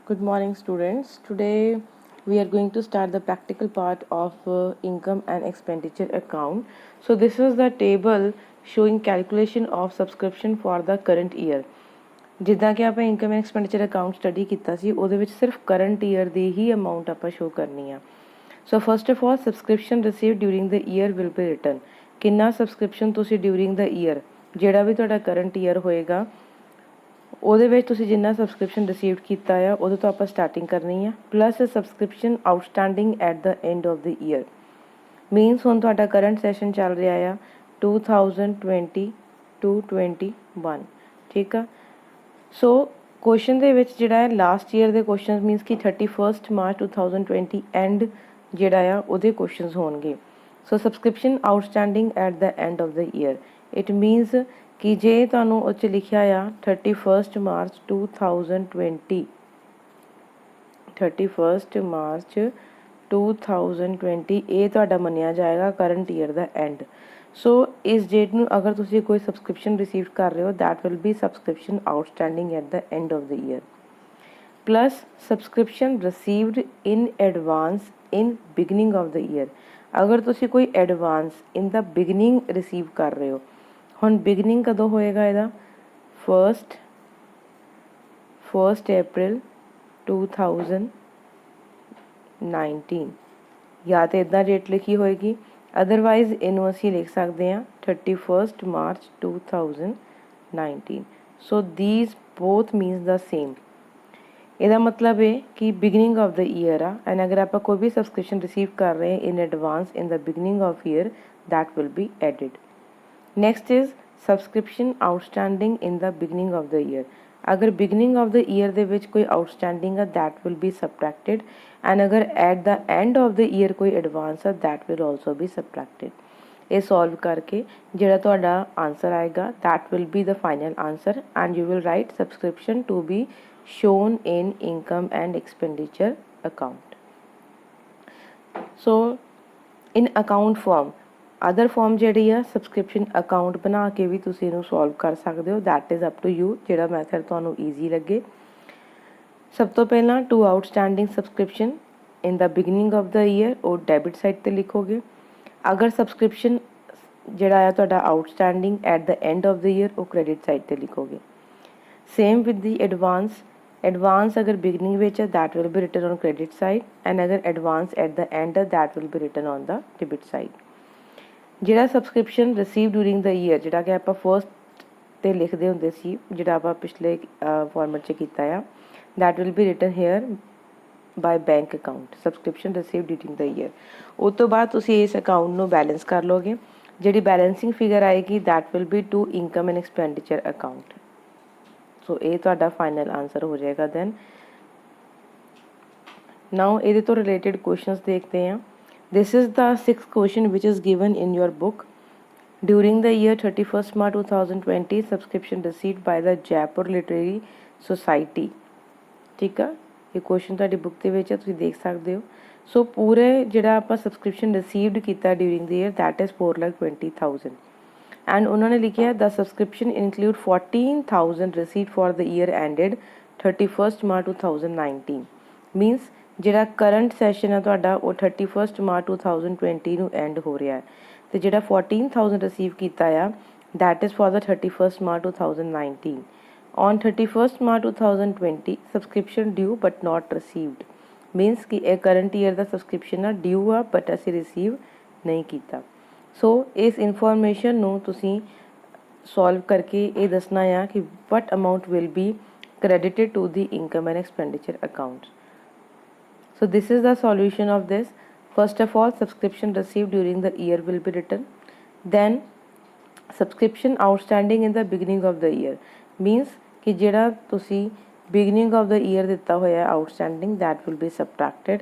Good morning, students. Today we are going to start the practical part of income and expenditure account. So this is the table showing calculation of subscription for the current year. ਜਿੱਦਾਂ ਕਿ ਆਪਾਂ income and expenditure account study ਕੀਤਾ ਸੀ ਉਹਦੇ ਵਿੱਚ ਸਿਰਫ current year ਦੀ ਹੀ amount ਆਪਾਂ show ਕਰਨੀ ਆ। So first of all subscription received during the year will be written. ਕਿੰਨਾ ਸਬਸਕ੍ਰਿਪਸ਼ਨ ਤੁਸੀਂ ਡਿਊਰਿੰਗ ਦ ਈਅਰ ਜਿਹੜਾ ਵੀ ਤੁਹਾਡਾ ਕਰੰਟ ਈਅਰ ਹੋਏਗਾ ਉਹਦੇ ਵਿੱਚ ਤੁਸੀਂ ਜਿੰਨਾ ਸਬਸਕ੍ਰਿਪਸ਼ਨ ਰਿਸੀਵਡ ਕੀਤਾ ਆ ਉਹਦੇ ਤੋਂ ਆਪਾਂ ਸਟਾਰਟਿੰਗ ਕਰਨੀ ਆ plus subscription outstanding at the end of the year. Means ਹੁਣ ਤੁਹਾਡਾ ਕਰੰਟ ਸੈਸ਼ਨ ਚੱਲ ਰਿਹਾ ਆ 2020 to 21 ਠੀਕ ਆ। ਸੋ ਕੁਐਸਚਨ ਦੇ ਵਿੱਚ ਜਿਹੜਾ ਹੈ ਲਾਸਟ ਈਅਰ ਦੇ ਕੁਐਸਚਨਸ ਮੀਨਸ ਕਿ 31 ਮਾਰਚ 2020 ਐਂਡ ਜਿਹੜਾ ਆ ਉਹਦੇ ਕੁਐਸਚਨਸ ਹੋਣਗੇ। So subscription outstanding at the end of the year it means ਕਿ ਜੇ ਤੁਹਾਨੂੰ ਉਹ 'ਚ ਲਿਖਿਆ ਆ 31 ਮਾਰਚ 2020 31 ਮਾਰਚ 2020 ਇਹ ਤੁਹਾਡਾ ਮੰਨਿਆ ਜਾਏਗਾ ਕਰੰਟ ਈਅਰ ਦਾ ਐਂਡ। ਸੋ ਇਸ ਡੇਟ ਨੂੰ ਅਗਰ ਤੁਸੀਂ ਕੋਈ ਸਬਸਕ੍ਰਿਪਸ਼ਨ ਰਿਸੀਵ ਕਰ ਰਹੇ ਹੋ that will B subscription outstanding at the end of the year plus subscription received in advance in beginning of the year. ਅਗਰ ਤੁਸੀਂ ਕੋਈ advance in the beginning receive ਕਰ ਰਹੇ ਹੋ ਹੁਣ ਬਿਗਨਿੰਗ ਕਦੋਂ ਹੋਏਗਾ ਇਹਦਾ 1 April 2019 ਜਾਂ ਤਾਂ ਇੱਦਾਂ ਡੇਟ ਲਿਖੀ ਹੋਏਗੀ ਅਦਰਵਾਈਜ਼ ਇਹਨੂੰ ਅਸੀਂ ਲਿਖ ਸਕਦੇ ਹਾਂ 31 March 2019। So these both means the same. ਇਹਦਾ ਮਤਲਬ ਹੈ ਕਿ ਬਿਗਨਿੰਗ ਆਫ ਦ ਈਅਰ ਆ ਐਂਡ ਅਗਰ ਆਪਾਂ ਕੋਈ ਵੀ ਸਬਸਕ੍ਰਿਪਸ਼ਨ ਰਿਸੀਵ ਕਰ ਰਹੇ in advance in the beginning of year that will B added. Next is subscription outstanding in the beginning of the year. अगर बिगनिंग ऑफ द ईयर दे विच कोई outstanding है that will B subtracted and अगर at the end of the year कोई advance है that will also be subtracted. ये solve करके जिहड़ा तुहाडा आंसर आएगा that will be the final answer and you will write subscription to be shown in income and expenditure account. So in account form other form ਜਿਹੜੀ ਆ subscription account ਬਣਾ ਕੇ ਵੀ ਤੁਸੀਂ ਇਹਨੂੰ ਸੋਲਵ ਕਰ ਸਕਦੇ ਹੋ that is up to you ਜਿਹੜਾ method ਤੁਹਾਨੂੰ ਈਜ਼ੀ ਲੱਗੇ। ਸਭ ਤੋਂ ਪਹਿਲਾਂ to outstanding subscription in the beginning of the year ਉਹ ਡੈਬਿਟ ਸਾਈਡ 'ਤੇ ਲਿਖੋਗੇ। ਅਗਰ ਸਬਸਕ੍ਰਿਪਸ਼ਨ ਜਿਹੜਾ ਆ ਤੁਹਾਡਾ outstanding at the end of the year ਉਹ ਕ੍ਰੈਡਿਟ ਸਾਈਡ 'ਤੇ ਲਿਖੋਗੇ। ਸੇਮ ਵਿਦ ਦੀ ਐਡਵਾਂਸ ਅਗਰ ਬਿਗਨਿੰਗ ਵਿੱਚ ਹੈ that will be written on credit side and ਅਗਰ ਐਡਵਾਂਸ ਐਟ ਦ ਐਂਡ ਹੈ that will be written on the debit side. ਜਿਹੜਾ subscription receive during the year ਜਿਹੜਾ ਕਿ ਆਪਾਂ ਫਸਟ 'ਤੇ ਲਿਖਦੇ ਹੁੰਦੇ ਸੀ ਜਿਹੜਾ ਆਪਾਂ ਪਿਛਲੇ ਫਾਰਮੈਟ 'ਚ ਕੀਤਾ ਆ that will be written here by bank account subscription receive during the year. ਉਸ ਤੋਂ ਬਾਅਦ ਤੁਸੀਂ ਇਸ ਅਕਾਊਂਟ ਨੂੰ ਬੈਲੈਂਸ ਕਰ ਲਓਗੇ ਜਿਹੜੀ ਬੈਲੈਂਸਿੰਗ ਫਿਗਰ ਆਏਗੀ that will be to income and expenditure account. So ਇਹ ਤੁਹਾਡਾ ਫਾਈਨਲ ਆਂਸਰ ਹੋ ਜਾਏਗਾ। ਦੈਨ ਨਾਓ ਇਹਦੇ ਤੋਂ ਰਿਲੇਟਡ ਕੁਐਸਚਨਸ ਦੇਖਦੇ ਹਾਂ। This is the sixth question which is given in your book. During the year 31 March 2020, subscription received by the Jaipur Literary Society. ठीक है ये क्वेश्चन ਤੁਹਾਡੀ ਬੁੱਕ ਦੇ ਵਿੱਚ ਹੈ ਤੁਸੀਂ ਦੇਖ ਸਕਦੇ ਹੋ। ਸੋ ਪੂਰੇ ਜਿਹੜਾ ਆਪਾਂ ਸਬਸਕ੍ਰਿਪਸ਼ਨ ਰਿਸੀਵਡ ਕੀਤਾ during the year that is 4,20,000 and ਉਹਨਾਂ ਨੇ ਲਿਖਿਆ the subscription include 14,000 received for the year ended 31 March 2019 means ਜਿਹੜਾ ਕਰੰਟ ਸੈਸ਼ਨ ਹੈ ਤੁਹਾਡਾ ਉਹ 31 ਮਾਰਚ 2020 ਨੂੰ ਐਂਡ ਹੋ ਰਿਹਾ ਹੈ ਅਤੇ ਜਿਹੜਾ 14,000 ਰਿਸੀਵ ਕੀਤਾ ਆ that is for the 31 March 2019 on 31 March 2020 subscription due but not received means ਕਿ ਇਹ ਕਰੰਟ ਈਅਰ ਦਾ ਸਬਸਕ੍ਰਿਪਸ਼ਨ ਆ ਡਿਊ ਆ ਬਟ ਅਸੀਂ ਰਿਸੀਵ ਨਹੀਂ ਕੀਤਾ। ਸੋ ਇਸ ਇਨਫੋਰਮੇਸ਼ਨ ਨੂੰ ਤੁਸੀਂ ਸੋਲਵ ਕਰਕੇ ਇਹ ਦੱਸਣਾ ਆ ਕਿ what amount will be credited to the income and expenditure account. So this is the solution of this. First of all, subscription received during the year will be written. Then subscription outstanding in the beginning of the year means कि ਜਿਹੜਾ ਤੁਸੀਂ beginning of the year ਦਿੱਤਾ ਹੋਇਆ outstanding that will be subtracted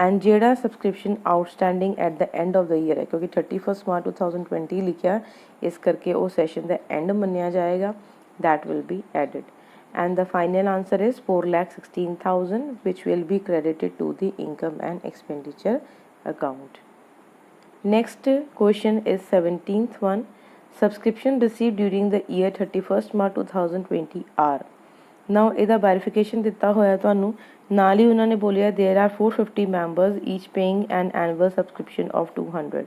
and ਜਿਹੜਾ subscription outstanding at the end of the year ਹੈ ਕਿਉਂਕਿ 31 March 2020 ਲਿਖਿਆ ਇਸ ਕਰਕੇ ਉਹ ਸੈਸ਼ਨ ਦਾ ਐਂਡ ਮੰਨਿਆ ਜਾਏਗਾ that will be added. And the final answer is 4,16,000 which will be credited to the income and expenditure account. Next question is 17th one. Subscription received during the year 31 March 2020 are ਨਾਓ ਇਹਦਾ verification ਦਿੱਤਾ ਹੋਇਆ ਤੁਹਾਨੂੰ, ਨਾਲ ਹੀ ਉਹਨਾਂ ਨੇ ਬੋਲਿਆ there are 450 members each paying an annual subscription of 200।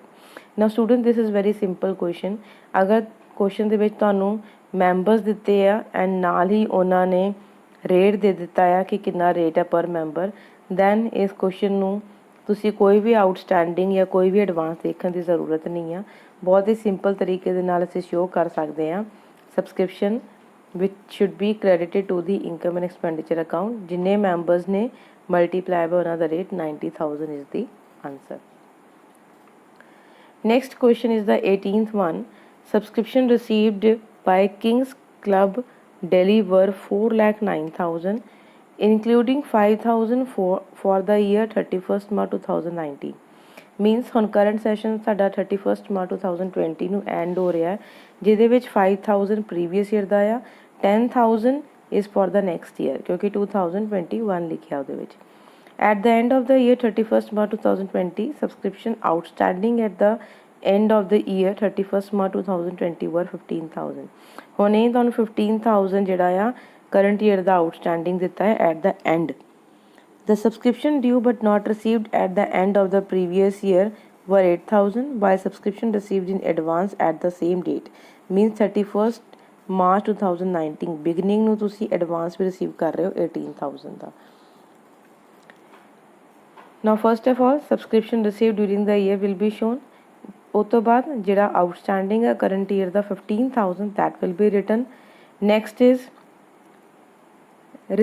Now student this is very simple question. ਅਗਰ question ਦੇ ਵਿੱਚ ਤੁਹਾਨੂੰ ਮੈਂਬਰਸ ਦਿੱਤੇ ਆ ਐਂਡ ਨਾਲ ਹੀ ਉਹਨਾਂ ਨੇ ਰੇਟ ਦੇ ਦਿੱਤਾ ਆ ਕਿ ਕਿੰਨਾ ਰੇਟ ਹੈ ਪਰ ਮੈਂਬਰ, ਦੈਨ ਇਸ ਕੁਐਸਚਨ ਨੂੰ ਤੁਸੀਂ ਕੋਈ ਵੀ ਆਊਟਸਟੈਂਡਿੰਗ ਜਾਂ ਕੋਈ ਵੀ ਐਡਵਾਂਸ ਦੇਖਣ ਦੀ ਜ਼ਰੂਰਤ ਨਹੀਂ ਆ। ਬਹੁਤ ਹੀ ਸਿੰਪਲ ਤਰੀਕੇ ਦੇ ਨਾਲ ਅਸੀਂ ਸ਼ੋਅ ਕਰ ਸਕਦੇ ਹਾਂ subscription which should be credited to the income and expenditure account। जिन्ने members ने multiply by another rate 90,000 is the answer। Next question is the 18th one। Subscription received by King's Club Delhi were 4,09,000 including 5,000 for the year 31st March 2019। Means ਹੁਣ current session ਸਾਡਾ 31st March 2020 ਨੂੰ and ਹੋ ਰਿਹਾ, ਜਿਹਦੇ ਵਿੱਚ 5,000 previous year ਦਾ ਆ, 10,000 is for the next year ਕਿਉਂਕਿ 2021 ਲਿਖਿਆ ਉਹਦੇ ਵਿੱਚ। At the end of the year 31st March 2020 subscription outstanding at the end of the year 31st March 2020 ਵਰ 15,000। ਹੁਣ ਇਹ ਤੁਹਾਨੂੰ 15,000 ਜਿਹੜਾ ਆ ਕਰੰਟ ਈਅਰ ਦਾ ਆਊਟਸਟੈਂਡਿੰਗ ਦਿੱਤਾ ਹੈ at the and. The subscription due but not received at the end of the previous year were 8,000 while subscription received in advance at the same date means 31st March 2019 beginning ਨੂੰ ਤੁਸੀਂ advance ਵੀ receive ਕਰ ਰਹੇ ਹੋ 18,000 ਦਾ। Now first of all subscription received during the year will be shown। ਉਸ ਤੋਂ ਬਾਅਦ ਜਿਹੜਾ outstanding ਹੈ current year the 15,000 that will be written। Next is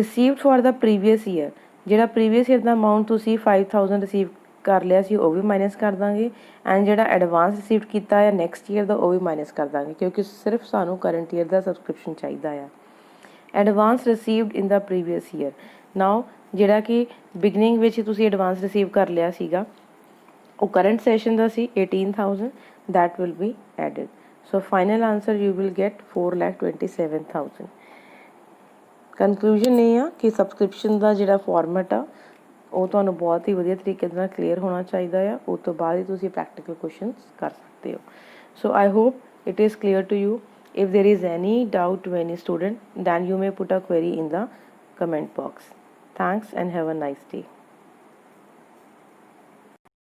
received for the previous year। ਜਿਹੜਾ ਪ੍ਰੀਵੀਅਸ ਈਅਰ ਦਾ amount ਤੁਸੀਂ 5,000 ਰਿਸੀਵ ਕਰ ਲਿਆ ਸੀ ਉਹ ਵੀ ਮਾਈਨਸ ਕਰ ਦਾਂਗੇ ਐਂਡ ਜਿਹੜਾ ਐਡਵਾਂਸ ਰਿਸੀਵ ਕੀਤਾ ਹੈ ਨੈਕਸਟ ਈਅਰ ਦਾ ਉਹ ਵੀ ਮਾਈਨਸ ਕਰ ਦਾਂਗੇ ਕਿਉਂਕਿ ਸਿਰਫ ਸਾਨੂੰ ਕਰੰਟ ਈਅਰ ਦਾ ਸਬਸਕ੍ਰਿਪਸ਼ਨ ਚਾਹੀਦਾ ਆ। ਐਡਵਾਂਸ ਰਿਸੀਵਡ ਇਨ ਦਾ ਪ੍ਰੀਵੀਅਸ ਈਅਰ। ਨਾਓ ਜਿਹੜਾ ਕਿ ਬਿਗਨਿੰਗ ਵਿੱਚ ਤੁਸੀਂ ਐਡਵਾਂਸ ਰਿਸੀਵ ਕਰ ਲਿਆ ਸੀਗਾ ਉਹ current session the C 18,000 that will B added. So final answer you will get 4,27,000। Conclusion ਇਹ ਆ ਕਿ ਸਬਸਕ੍ਰਿਪਸ਼ਨ ਦਾ ਜਿਹੜਾ ਫਾਰਮੈਟ ਆ ਉਹ ਤੁਹਾਨੂੰ ਬਹੁਤ ਹੀ ਵਧੀਆ ਤਰੀਕੇ ਦੇ ਨਾਲ ਕਲੀਅਰ ਹੋਣਾ ਚਾਹੀਦਾ ਆ। ਉਸ ਤੋਂ ਬਾਅਦ ਹੀ ਤੁਸੀਂ ਪ੍ਰੈਕਟੀਕਲ ਕੁਐਸਚਨਸ ਕਰ ਸਕਦੇ ਹੋ। So I hope it is clear to you. If there is any doubt to any student then you may put a query in the comment box. Thanks and have a nice day.